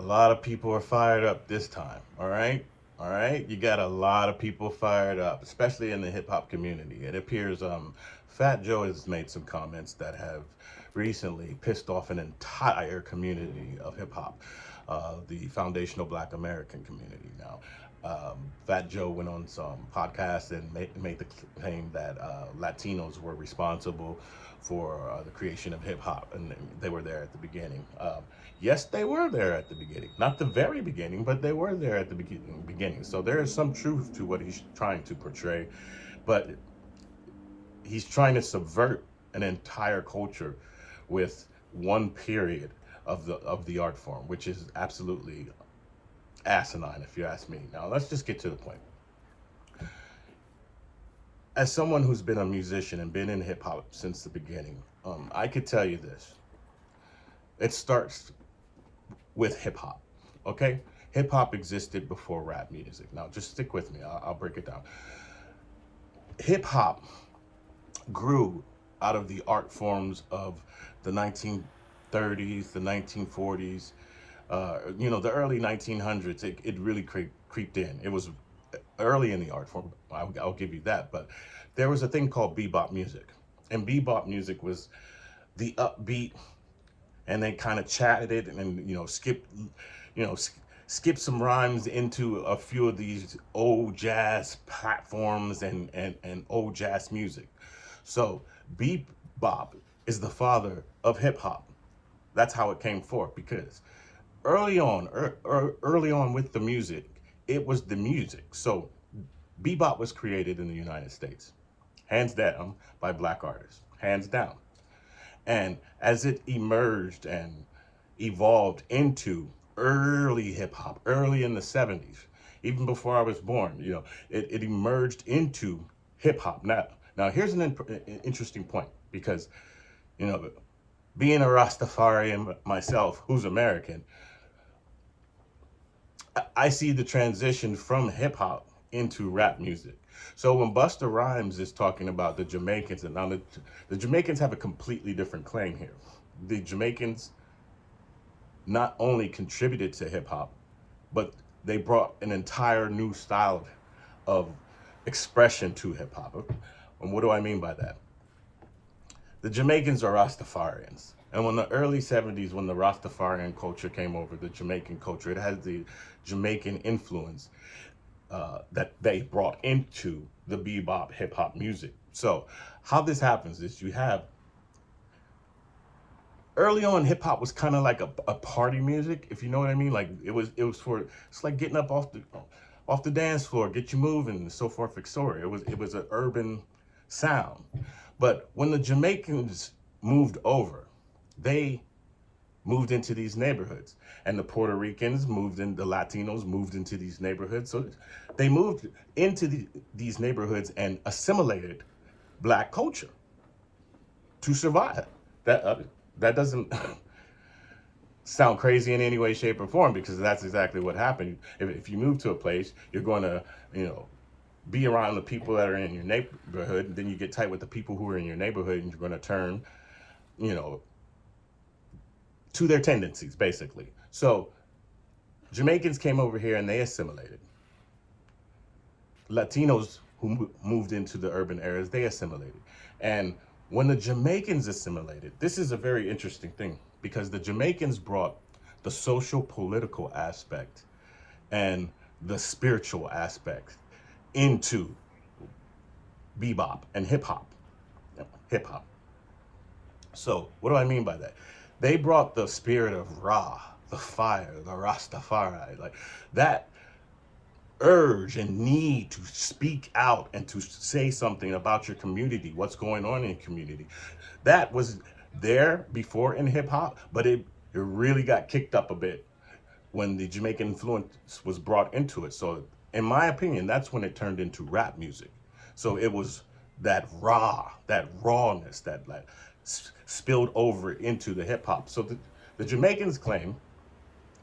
lot of people are fired up this time. All right. All right. You got a lot of people fired up, especially in the hip hop community. It appears Fat Joe has made some comments that have recently pissed off an entire community of hip hop, the foundational Black American community. Now, Fat Joe went on some podcasts and made the claim that Latinos were responsible for the creation of hip hop, and they were there at the beginning. Yes, they were there at the beginning, not the very beginning, but they were there at the beginning. So there is some truth to what he's trying to portray, but he's trying to subvert an entire culture with one period of the art form, which is absolutely asinine, if you ask me. Now let's just get to the point. As someone who's been a musician and been in hip hop since the beginning, I could tell you this: it starts with hip hop. Okay, hip hop existed before rap music. Now just stick with me. I'll break it down. Hip hop grew out of the art forms of the 1930s, the 1940s, the early 1900s. It really creeped in. It was early in the art form. I'll give you that. But there was a thing called bebop music, and bebop music was the upbeat, and they kind of chatted it and you know, skip some rhymes into a few of these old jazz platforms and old jazz music. So bebop is the father of hip hop. That's how it came forth, because early on with the music, it was the music. So bebop was created in the United States, hands down, by black artists, hands down. And as it emerged and evolved into early hip hop, early in the 70s, even before I was born, it emerged into hip hop. Now here's an interesting point, because, you know, being a Rastafarian myself, who's American, I see the transition from hip hop into rap music. So when Busta Rhymes is talking about the Jamaicans, and now the Jamaicans have a completely different claim here. The Jamaicans not only contributed to hip hop, but they brought an entire new style of expression to hip hop. And what do I mean by that? The Jamaicans are Rastafarians. And when the early 70s, when the Rastafarian culture came over, the Jamaican culture, it had the Jamaican influence that they brought into the bebop hip hop music. So how this happens is, you have, early on, hip hop was kind of like a party music, if you know what I mean. Like it's like getting up off the dance floor, get you moving, and so forth, etc. It was an urban sound. But when the Jamaicans moved over, they moved into these neighborhoods, and the Puerto Ricans moved in, the Latinos moved into these neighborhoods. So they moved into these neighborhoods and assimilated black culture to survive. That doesn't sound crazy in any way, shape, or form, because that's exactly what happened. If you move to a place, you're going to, be around the people that are in your neighborhood, and then you get tight with the people who are in your neighborhood, and you're going to turn, you know, to their tendencies, basically. So Jamaicans came over here and they assimilated. Latinos who moved into the urban areas, they assimilated. And when the Jamaicans assimilated, this is a very interesting thing, because the Jamaicans brought the social political aspect and the spiritual aspect into bebop and hip hop. Hip hop. So what do I mean by that? They brought the spirit of Ra, the fire, the Rastafari, like that urge and need to speak out and to say something about your community, what's going on in your community. That was there before in hip hop, but it really got kicked up a bit when the Jamaican influence was brought into it. So in my opinion, that's when it turned into rap music. So it was that rawness that like spilled over into the hip hop. So the Jamaicans claim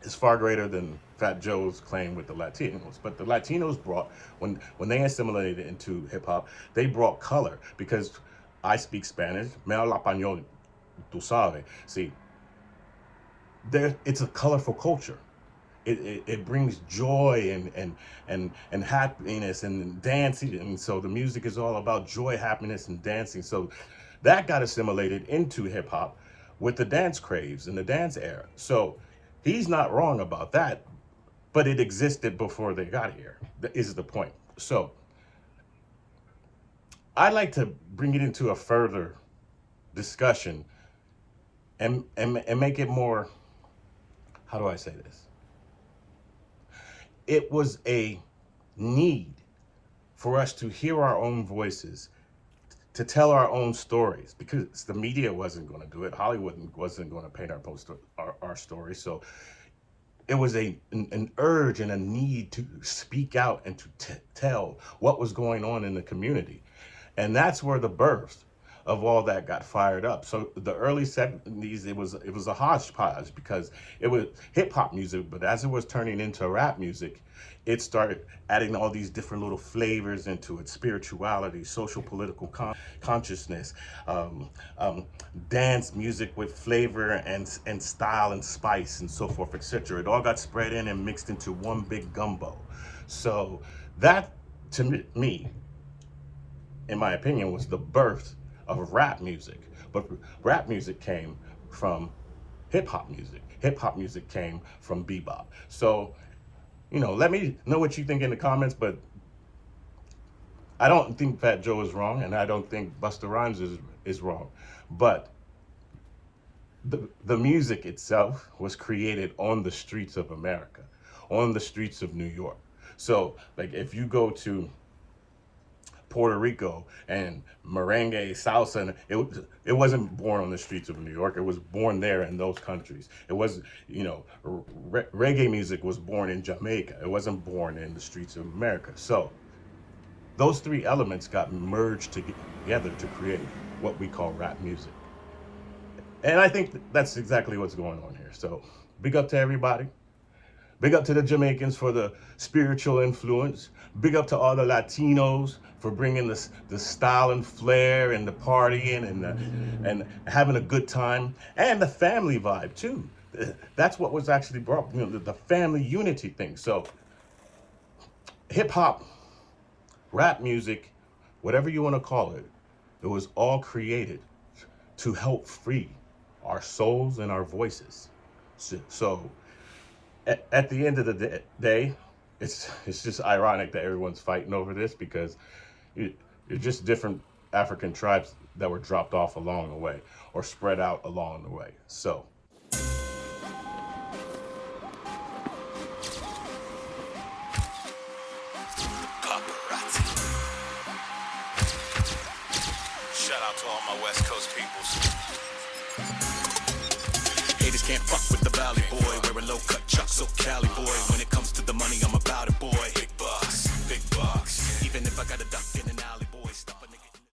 is far greater than Fat Joe's claim with the Latinos. But the Latinos brought, when they assimilated into hip hop, they brought color, because I speak Spanish. Me habla español, tú sabes. See, it's a colorful culture. it brings joy and happiness and dancing, and so the music is all about joy, happiness, and dancing. So that got assimilated into hip hop with the dance craves and the dance era. So he's not wrong about that, but it existed before they got here, is the point. So I like to bring it into a further discussion and make it more, how do I say this? It was a need for us to hear our own voices, to tell our own stories, because the media wasn't going to do it. Hollywood wasn't going to paint our story. So it was an urge and a need to speak out and to tell what was going on in the community. And that's where the birth of all that got fired up. So the early 70s, it was a hodgepodge, because it was hip hop music, but as it was turning into rap music, it started adding all these different little flavors into it: spirituality, social political consciousness, dance music with flavor and style and spice and so forth, etc. It all got spread in and mixed into one big gumbo. So that, to me, in my opinion, was the birth of rap music. But rap music came from hip hop music. Hip hop music came from bebop. So, let me know what you think in the comments, but I don't think Fat Joe is wrong, and I don't think Busta Rhymes is wrong. But the music itself was created on the streets of America, on the streets of New York. So, like, if you go to Puerto Rico and merengue, salsa, and it wasn't born on the streets of New York. It was born there in those countries. It was, reggae music was born in Jamaica. It wasn't born in the streets of America. So those three elements got merged together to create what we call rap music. And I think that's exactly what's going on here. So big up to everybody. Big up to the Jamaicans for the spiritual influence. Big up to all the Latinos for bringing the style and flair and the partying and having a good time, and the family vibe too. That's what was actually brought, the family unity thing. So hip hop, rap music, whatever you want to call it, it was all created to help free our souls and our voices. So at the end of the day, it's just ironic that everyone's fighting over this, because you're just different African tribes that were dropped off along the way or spread out along the way. So paparazzi. Shout out to all my West Coast peoples. Haters can't fuck with the Valley boy, wearing low cut chucks, so Cali boy. When it comes to the money, I'm about it, boy.